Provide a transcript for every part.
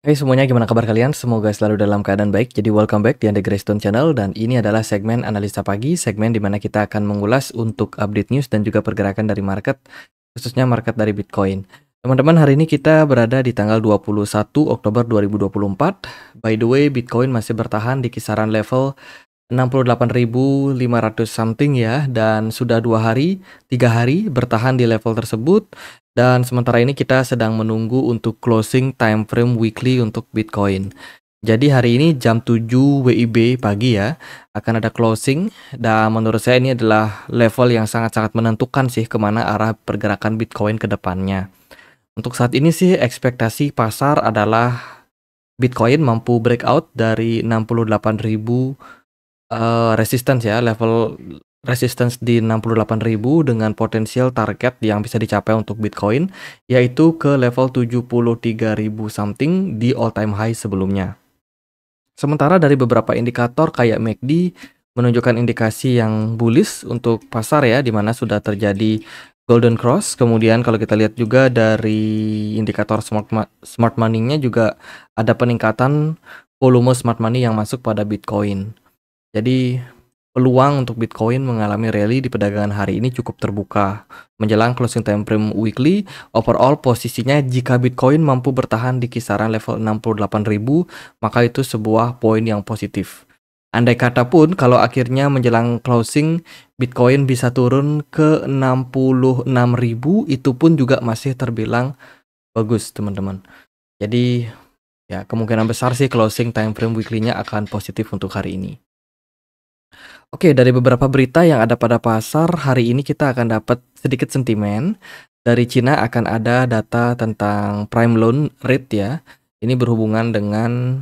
Hai semuanya, gimana kabar kalian? Semoga selalu dalam keadaan baik. Jadi welcome back di Anda Greystone Channel dan ini adalah segmen analisa pagi, segmen di mana kita akan mengulas untuk update news dan juga pergerakan dari market, khususnya market dari Bitcoin. Teman-teman, hari ini kita berada di tanggal 21 Oktober 2024. By the way, Bitcoin masih bertahan di kisaran level 68.500 something ya, dan sudah 3 hari bertahan di level tersebut. Dan sementara ini kita sedang menunggu untuk closing time frame weekly untuk Bitcoin. Jadi hari ini jam 7 WIB pagi ya, akan ada closing. Dan menurut saya ini adalah level yang sangat-sangat menentukan sih kemana arah pergerakan Bitcoin ke depannya. Untuk saat ini sih ekspektasi pasar adalah Bitcoin mampu breakout dari 68.000 resistance ya, level resistance di 68.000 dengan potensial target yang bisa dicapai untuk Bitcoin, yaitu ke level 73.000 something di all time high sebelumnya. Sementara dari beberapa indikator kayak MACD menunjukkan indikasi yang bullish untuk pasar ya, di mana sudah terjadi golden cross. Kemudian kalau kita lihat juga dari indikator smart money-nya juga ada peningkatan volume smart money yang masuk pada Bitcoin. Jadi peluang untuk Bitcoin mengalami rally di perdagangan hari ini cukup terbuka. Menjelang closing time frame weekly, overall posisinya jika Bitcoin mampu bertahan di kisaran level 68.000, maka itu sebuah poin yang positif. Andai kata pun kalau akhirnya menjelang closing Bitcoin bisa turun ke 66.000, itu pun juga masih terbilang bagus, teman-teman. Jadi ya kemungkinan besar sih closing time frame weekly-nya akan positif untuk hari ini. Oke, dari beberapa berita yang ada pada pasar, hari ini kita akan dapat sedikit sentimen. Dari Cina akan ada data tentang prime loan rate ya. Ini berhubungan dengan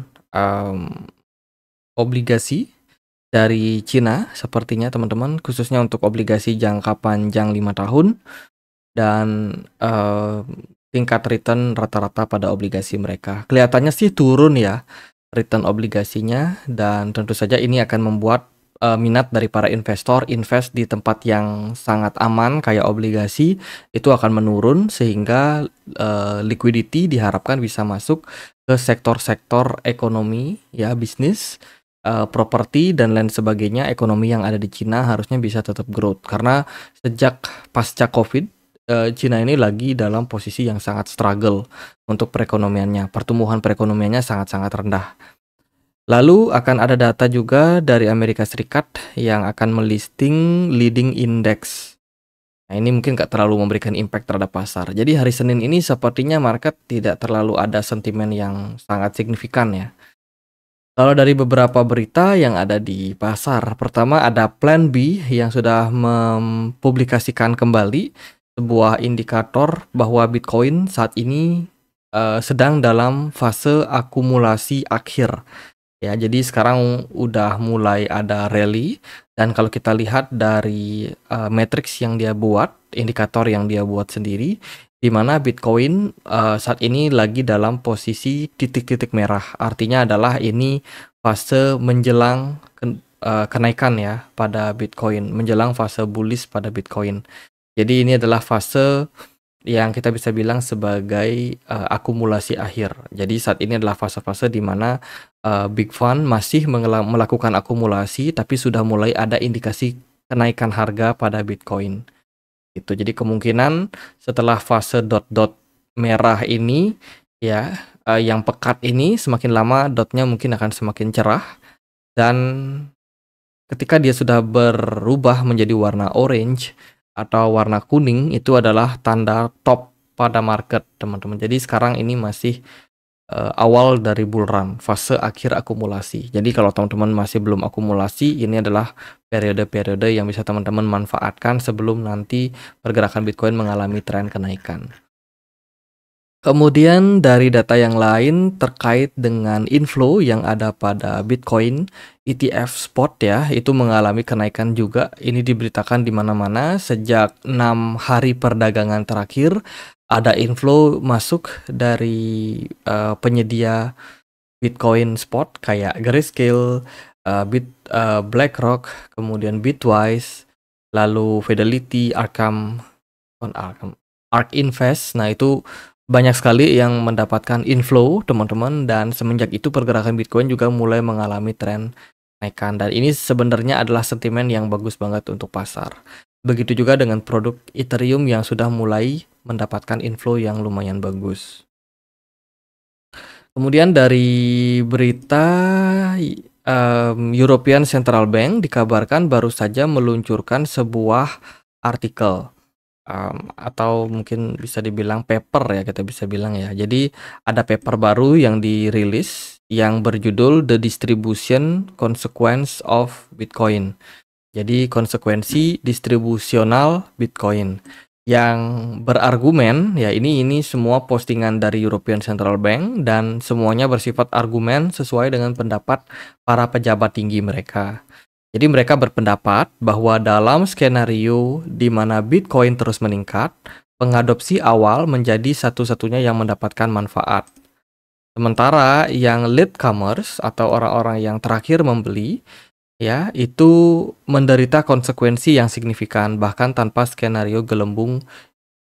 obligasi dari Cina sepertinya teman-teman, khususnya untuk obligasi jangka panjang 5 tahun dan tingkat return rata-rata pada obligasi mereka. Kelihatannya sih turun ya return obligasinya, dan tentu saja ini akan membuat minat dari para investor invest di tempat yang sangat aman kayak obligasi itu akan menurun, sehingga liquidity diharapkan bisa masuk ke sektor-sektor ekonomi ya, bisnis, properti dan lain sebagainya. Ekonomi yang ada di Cina harusnya bisa tetap growth karena sejak pasca Covid, Cina ini lagi dalam posisi yang sangat struggle untuk perekonomiannya. Pertumbuhan perekonomiannya sangat-sangat rendah. Lalu akan ada data juga dari Amerika Serikat yang akan melisting leading index. Nah, ini mungkin nggak terlalu memberikan impact terhadap pasar. Jadi hari Senin ini sepertinya market tidak terlalu ada sentimen yang sangat signifikan ya. Kalau dari beberapa berita yang ada di pasar, pertama ada Plan B yang sudah mempublikasikan kembali sebuah indikator bahwa Bitcoin saat ini sedang dalam fase akumulasi akhir. Ya, jadi sekarang udah mulai ada rally, dan kalau kita lihat dari matrix yang dia buat, indikator yang dia buat sendiri, di mana Bitcoin saat ini lagi dalam posisi titik-titik merah. Artinya adalah ini fase menjelang kenaikan ya pada Bitcoin, menjelang fase bullish pada Bitcoin. Jadi ini adalah fase yang kita bisa bilang sebagai akumulasi akhir. Jadi saat ini adalah fase-fase di mana Big Fund masih melakukan akumulasi, tapi sudah mulai ada indikasi kenaikan harga pada Bitcoin. Itu jadi kemungkinan setelah fase dot-dot merah ini ya, yang pekat ini, semakin lama dotnya mungkin akan semakin cerah, dan ketika dia sudah berubah menjadi warna orange atau warna kuning, itu adalah tanda top pada market, teman-teman. Jadi sekarang ini masih awal dari bull run, fase akhir akumulasi. Jadi kalau teman-teman masih belum akumulasi, ini adalah periode-periode yang bisa teman-teman manfaatkan sebelum nanti pergerakan Bitcoin mengalami tren kenaikan. Kemudian dari data yang lain terkait dengan inflow yang ada pada Bitcoin, ETF spot ya, itu mengalami kenaikan juga. Ini diberitakan di mana-mana sejak 6 hari perdagangan terakhir ada inflow masuk dari penyedia Bitcoin spot kayak Grayscale, BlackRock, kemudian Bitwise, lalu Fidelity, Ark Invest. Nah, itu banyak sekali yang mendapatkan inflow teman-teman, dan semenjak itu pergerakan Bitcoin juga mulai mengalami tren kenaikan, dan ini sebenarnya adalah sentimen yang bagus banget untuk pasar. Begitu juga dengan produk Ethereum yang sudah mulai mendapatkan inflow yang lumayan bagus. Kemudian dari berita, European Central Bank dikabarkan baru saja meluncurkan sebuah artikel, atau mungkin bisa dibilang paper ya, kita bisa bilang ya. Jadi ada paper baru yang dirilis yang berjudul The Distribution Consequence of Bitcoin. Jadi konsekuensi distribusional Bitcoin, yang berargumen ya, ini semua postingan dari European Central Bank dan semuanya bersifat argumen sesuai dengan pendapat para pejabat tinggi mereka. Jadi mereka berpendapat bahwa dalam skenario di mana Bitcoin terus meningkat, pengadopsi awal menjadi satu-satunya yang mendapatkan manfaat. Sementara yang latecomers atau orang-orang yang terakhir membeli ya, itu menderita konsekuensi yang signifikan bahkan tanpa skenario gelembung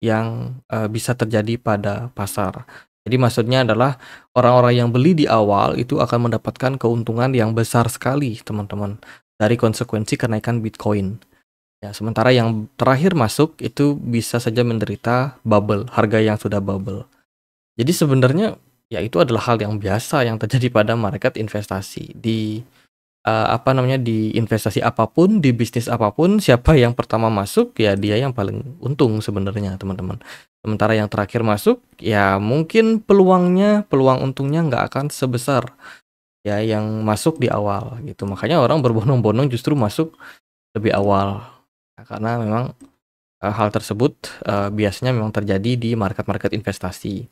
yang bisa terjadi pada pasar. Jadi maksudnya adalah orang-orang yang beli di awal itu akan mendapatkan keuntungan yang besar sekali, teman-teman, dari konsekuensi kenaikan Bitcoin. Ya, sementara yang terakhir masuk itu bisa saja menderita bubble, harga yang sudah bubble. Jadi sebenarnya ya itu adalah hal yang biasa yang terjadi pada market investasi. Di di investasi apapun, di bisnis apapun, siapa yang pertama masuk, ya dia yang paling untung sebenarnya, teman-teman. Sementara yang terakhir masuk, ya mungkin peluang untungnya nggak akan sebesar ya yang masuk di awal gitu. Makanya orang berbondong-bondong justru masuk lebih awal. Nah, karena memang hal tersebut biasanya memang terjadi di market-market investasi.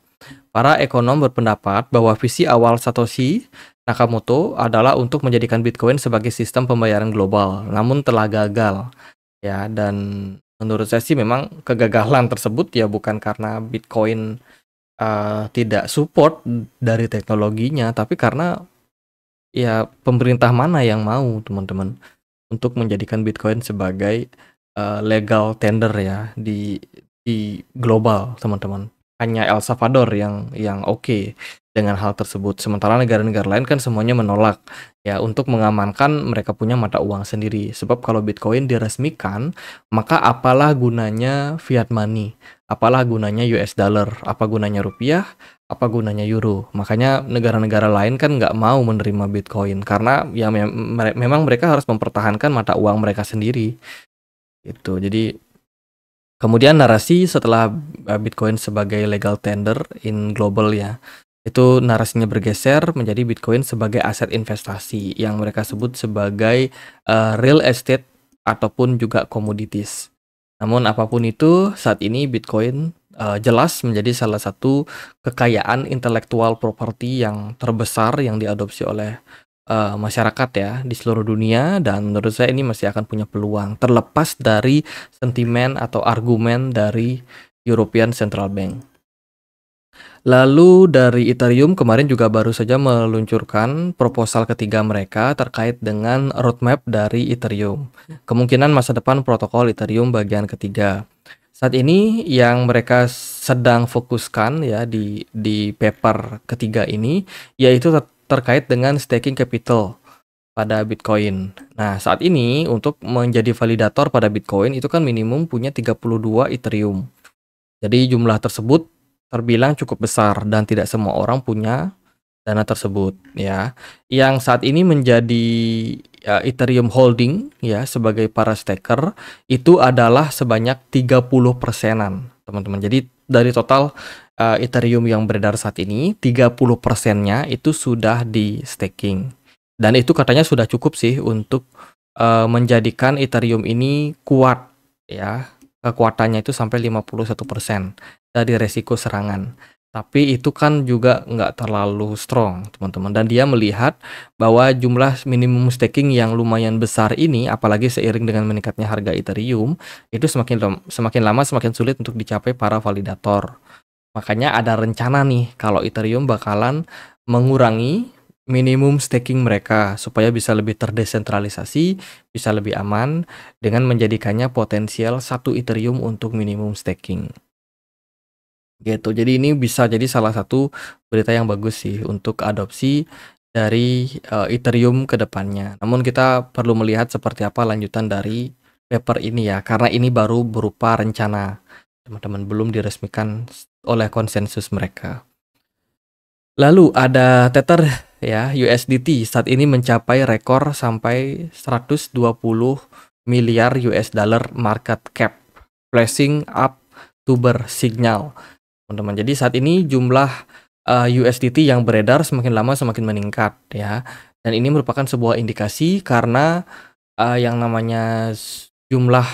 Para ekonom berpendapat bahwa visi awal Satoshi Nakamoto adalah untuk menjadikan Bitcoin sebagai sistem pembayaran global, namun telah gagal. Ya, dan menurut saya sih memang kegagalan tersebut ya bukan karena Bitcoin tidak support dari teknologinya, tapi karena ya pemerintah mana yang mau, teman-teman, untuk menjadikan Bitcoin sebagai legal tender ya di global, teman-teman. Hanya El Salvador yang oke dengan hal tersebut. Sementara negara-negara lain kan semuanya menolak ya, untuk mengamankan mereka punya mata uang sendiri. Sebab kalau Bitcoin diresmikan, maka apalah gunanya fiat money? Apalah gunanya US dollar? Apa gunanya rupiah? Apa gunanya euro? Makanya negara-negara lain kan nggak mau menerima Bitcoin karena ya memang mereka harus mempertahankan mata uang mereka sendiri. Itu. Jadi kemudian narasi setelah Bitcoin sebagai legal tender in global ya, itu narasinya bergeser menjadi Bitcoin sebagai aset investasi yang mereka sebut sebagai real estate ataupun juga commodities. Namun apapun itu, saat ini Bitcoin jelas menjadi salah satu kekayaan intellectual property yang terbesar yang diadopsi oleh masyarakat ya di seluruh dunia, dan menurut saya ini masih akan punya peluang terlepas dari sentimen atau argumen dari European Central Bank. Lalu dari Ethereum kemarin juga baru saja meluncurkan proposal ketiga mereka terkait dengan roadmap dari Ethereum. Kemungkinan masa depan protokol Ethereum bagian ketiga. Saat ini yang mereka sedang fokuskan ya di paper ketiga ini yaitu terkait dengan staking capital pada Bitcoin. Nah, saat ini untuk menjadi validator pada Bitcoin itu kan minimum punya 32 Ethereum. Jadi jumlah tersebut terbilang cukup besar dan tidak semua orang punya dana tersebut ya. Yang saat ini menjadi Ethereum holding ya sebagai para staker itu adalah sebanyak 30%-an, teman-teman. Jadi dari total Ethereum yang beredar saat ini, 30%-nya itu sudah di staking. Dan itu katanya sudah cukup sih untuk menjadikan Ethereum ini kuat ya. Kekuatannya itu sampai 51% dari resiko serangan. Tapi itu kan juga nggak terlalu strong, teman-teman. Dan dia melihat bahwa jumlah minimum staking yang lumayan besar ini, apalagi seiring dengan meningkatnya harga Ethereum, itu semakin lama semakin sulit untuk dicapai para validator. Makanya ada rencana nih kalau Ethereum bakalan mengurangi minimum staking mereka supaya bisa lebih terdesentralisasi, bisa lebih aman dengan menjadikannya potensial 1 Ethereum untuk minimum staking. gitu. Jadi ini bisa jadi salah satu berita yang bagus sih untuk adopsi dari Ethereum ke depannya. Namun kita perlu melihat seperti apa lanjutan dari paper ini ya, karena ini baru berupa rencana, teman-teman, belum diresmikan oleh konsensus mereka. Lalu ada Tether ya, USDT saat ini mencapai rekor sampai 120 miliar US dollar market cap, flashing up tuber signal, teman-teman. Jadi saat ini jumlah USDT yang beredar semakin lama semakin meningkat ya. Dan ini merupakan sebuah indikasi karena yang namanya jumlah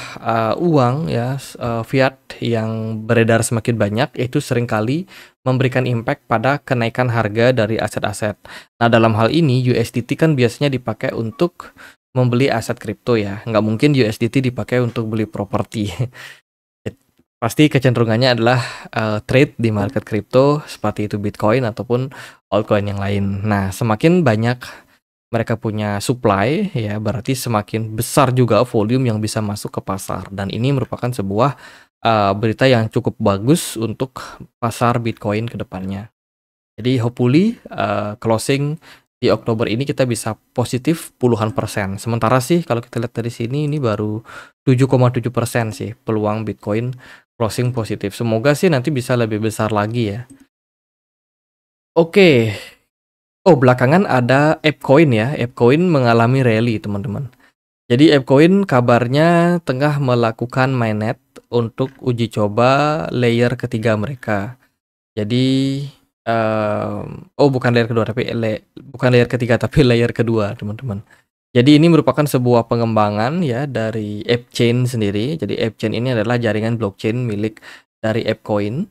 uang ya, fiat yang beredar semakin banyak itu seringkali memberikan impact pada kenaikan harga dari aset-aset. Nah, dalam hal ini USDT kan biasanya dipakai untuk membeli aset kripto ya. Nggak mungkin USDT dipakai untuk beli properti. Pasti kecenderungannya adalah trade di market kripto seperti itu Bitcoin ataupun altcoin yang lain. Nah, semakin banyak mereka punya supply ya, berarti semakin besar juga volume yang bisa masuk ke pasar, dan ini merupakan sebuah berita yang cukup bagus untuk pasar Bitcoin ke depannya. Jadi hopefully closing di Oktober ini kita bisa positif puluhan persen. Sementara sih kalau kita lihat dari sini ini baru 7,7% sih peluang Bitcoin closing positif. Semoga sih nanti bisa lebih besar lagi ya. Oke. Oh, belakangan ada ApeCoin ya. ApeCoin mengalami rally, teman-teman. Jadi ApeCoin kabarnya tengah melakukan mainnet untuk uji coba layer ketiga mereka. Jadi bukan layer kedua tapi bukan layer ketiga tapi layer kedua, teman-teman. Jadi ini merupakan sebuah pengembangan ya dari ApeChain sendiri. Jadi ApeChain ini adalah jaringan blockchain milik dari ApeCoin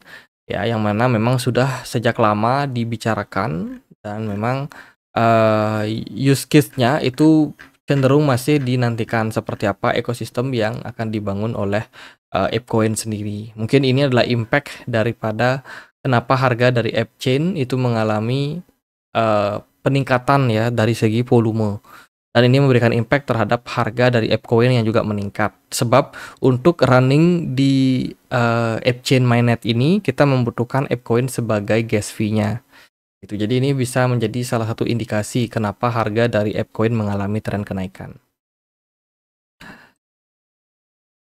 ya, yang mana memang sudah sejak lama dibicarakan dan memang use case-nya itu cenderung masih dinantikan seperti apa ekosistem yang akan dibangun oleh ApeCoin sendiri. Mungkin ini adalah impact daripada kenapa harga dari ApeChain itu mengalami peningkatan ya dari segi volume. Dan ini memberikan impact terhadap harga dari ApeCoin yang juga meningkat. Sebab untuk running di ApeChain mainnet ini kita membutuhkan ApeCoin sebagai gas fee-nya. Gitu. Jadi ini bisa menjadi salah satu indikasi kenapa harga dari ApeCoin mengalami tren kenaikan.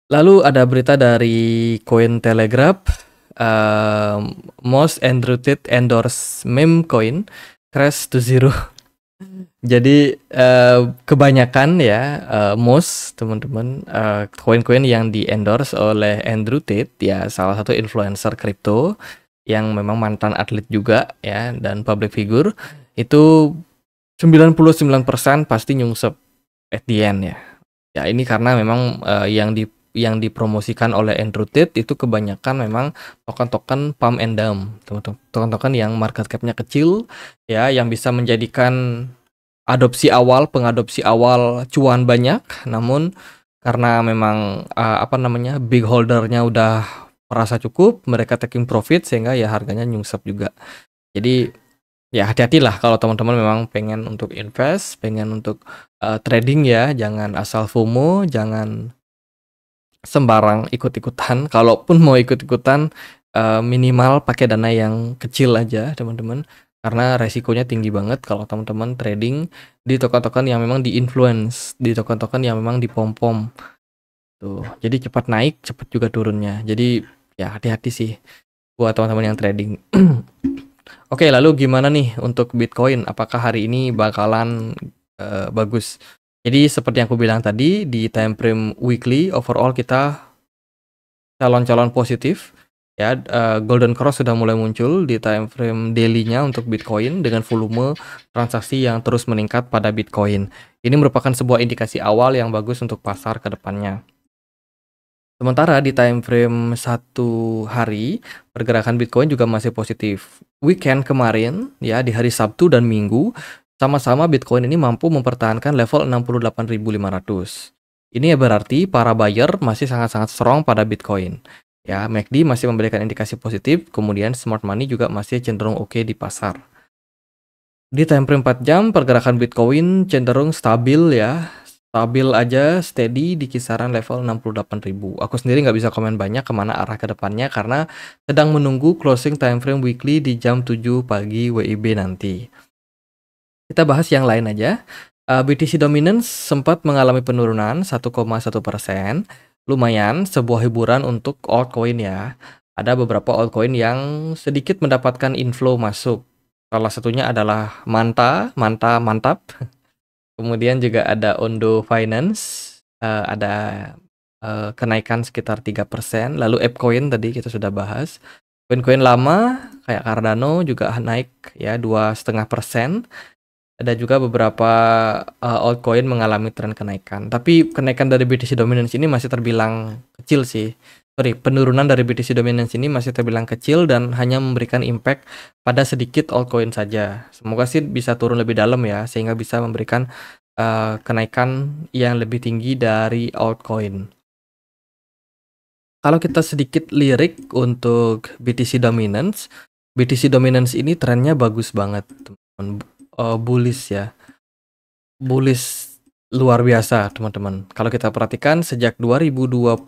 Lalu ada berita dari Cointelegraph, most endorsed meme coin crash to zero. Jadi kebanyakan ya most teman-teman koin-koin yang di-endorse oleh Andrew Tate ya, salah satu influencer kripto yang memang mantan atlet juga ya dan public figure, itu 99% pasti nyungsep at the end ya. Ya ini karena memang yang dipromosikan oleh Andrew Tate itu kebanyakan memang token-token pump and dump, token-token yang market cap-nya kecil ya, yang bisa menjadikan pengadopsi awal cuan banyak, namun karena memang big holdernya udah merasa cukup, mereka taking profit sehingga ya harganya nyungsep juga. Jadi ya hati-hatilah kalau teman-teman memang pengen untuk invest, pengen untuk trading ya, jangan asal FOMO, jangan sembarang ikut-ikutan. Kalaupun mau ikut-ikutan minimal pakai dana yang kecil aja, teman-teman. Karena resikonya tinggi banget kalau teman-teman trading di token-token yang memang di-influence, di token-token yang memang dipom-pom. Tuh. Jadi cepat naik, cepat juga turunnya. Jadi ya hati-hati sih buat teman-teman yang trading. Oke, lalu gimana nih untuk Bitcoin? Apakah hari ini bakalan bagus? Jadi seperti yang aku bilang tadi, di time frame weekly overall kita calon-calon positif. Ya, golden cross sudah mulai muncul di time frame daily-nya untuk Bitcoin dengan volume transaksi yang terus meningkat pada Bitcoin. Ini merupakan sebuah indikasi awal yang bagus untuk pasar ke depannya. Sementara di time frame 1 hari, pergerakan Bitcoin juga masih positif. Weekend kemarin, ya di hari Sabtu dan Minggu, sama-sama Bitcoin ini mampu mempertahankan level 68.500. Ini berarti para buyer masih sangat-sangat strong pada Bitcoin. Ya, MACD masih memberikan indikasi positif, kemudian smart money juga masih cenderung oke di pasar. Di time frame 4 jam, pergerakan Bitcoin cenderung stabil ya. stabil aja, steady di kisaran level 68.000. Aku sendiri nggak bisa komen banyak kemana arah ke depannya karena sedang menunggu closing time frame weekly di jam 7 pagi WIB nanti. Kita bahas yang lain aja. BTC Dominance sempat mengalami penurunan 1,1%. Lumayan, sebuah hiburan untuk altcoin ya. Ada beberapa altcoin yang sedikit mendapatkan inflow masuk. Salah satunya adalah Mantap. Kemudian juga ada Ondo Finance, ada kenaikan sekitar 3%. Lalu ApeCoin tadi kita sudah bahas. Koin-koin lama kayak Cardano juga naik ya 2,5%. Ada juga beberapa altcoin mengalami tren kenaikan. Tapi kenaikan dari BTC Dominance ini masih terbilang kecil sih. Penurunan dari BTC Dominance ini masih terbilang kecil dan hanya memberikan impact pada sedikit altcoin saja. Semoga sih bisa turun lebih dalam ya, sehingga bisa memberikan kenaikan yang lebih tinggi dari altcoin. Kalau kita sedikit lirik untuk BTC Dominance ini trennya bagus banget, teman-teman. Bullish ya. Bullish luar biasa, teman-teman. Kalau kita perhatikan sejak 2022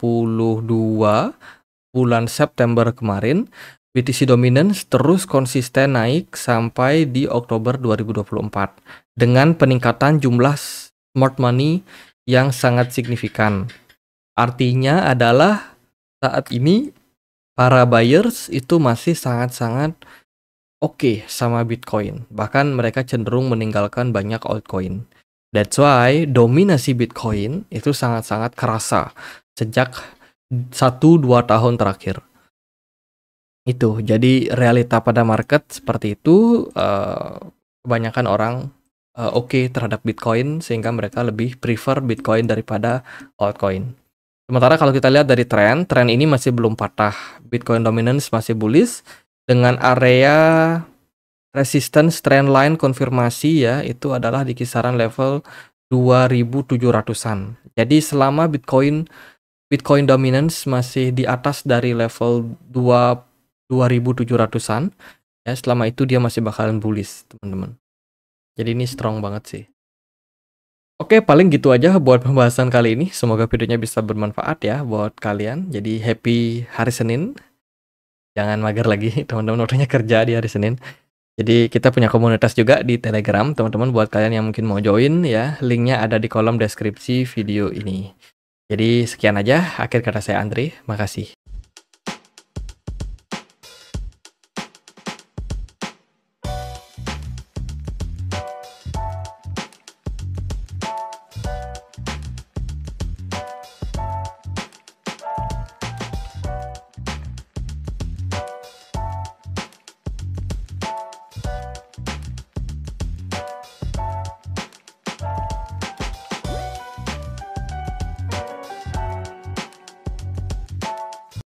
bulan September kemarin, BTC Dominance terus konsisten naik sampai di Oktober 2024 dengan peningkatan jumlah smart money yang sangat signifikan. Artinya adalah saat ini para buyers itu masih sangat-sangat oke sama Bitcoin. Bahkan mereka cenderung meninggalkan banyak altcoin. That's why dominasi Bitcoin itu sangat-sangat kerasa sejak 1-2 tahun terakhir. Itu, jadi realita pada market seperti itu, kebanyakan orang oke terhadap Bitcoin sehingga mereka lebih prefer Bitcoin daripada altcoin. Sementara kalau kita lihat dari tren ini masih belum patah. Bitcoin dominance masih bullish dengan area resistance trendline konfirmasi ya, itu adalah di kisaran level 2.700-an. Jadi selama Bitcoin dominance masih di atas dari level 2.700-an ya, selama itu dia masih bakalan bullish, teman-teman. Jadi ini strong banget sih. Oke, paling gitu aja buat pembahasan kali ini. Semoga videonya bisa bermanfaat ya buat kalian. Jadi happy hari Senin. Jangan mager lagi, teman-teman, waktunya kerja di hari Senin. Jadi kita punya komunitas juga di Telegram, teman-teman, buat kalian yang mungkin mau join ya. Linknya ada di kolom deskripsi video ini. Jadi sekian aja, akhir kata saya Andri, makasih.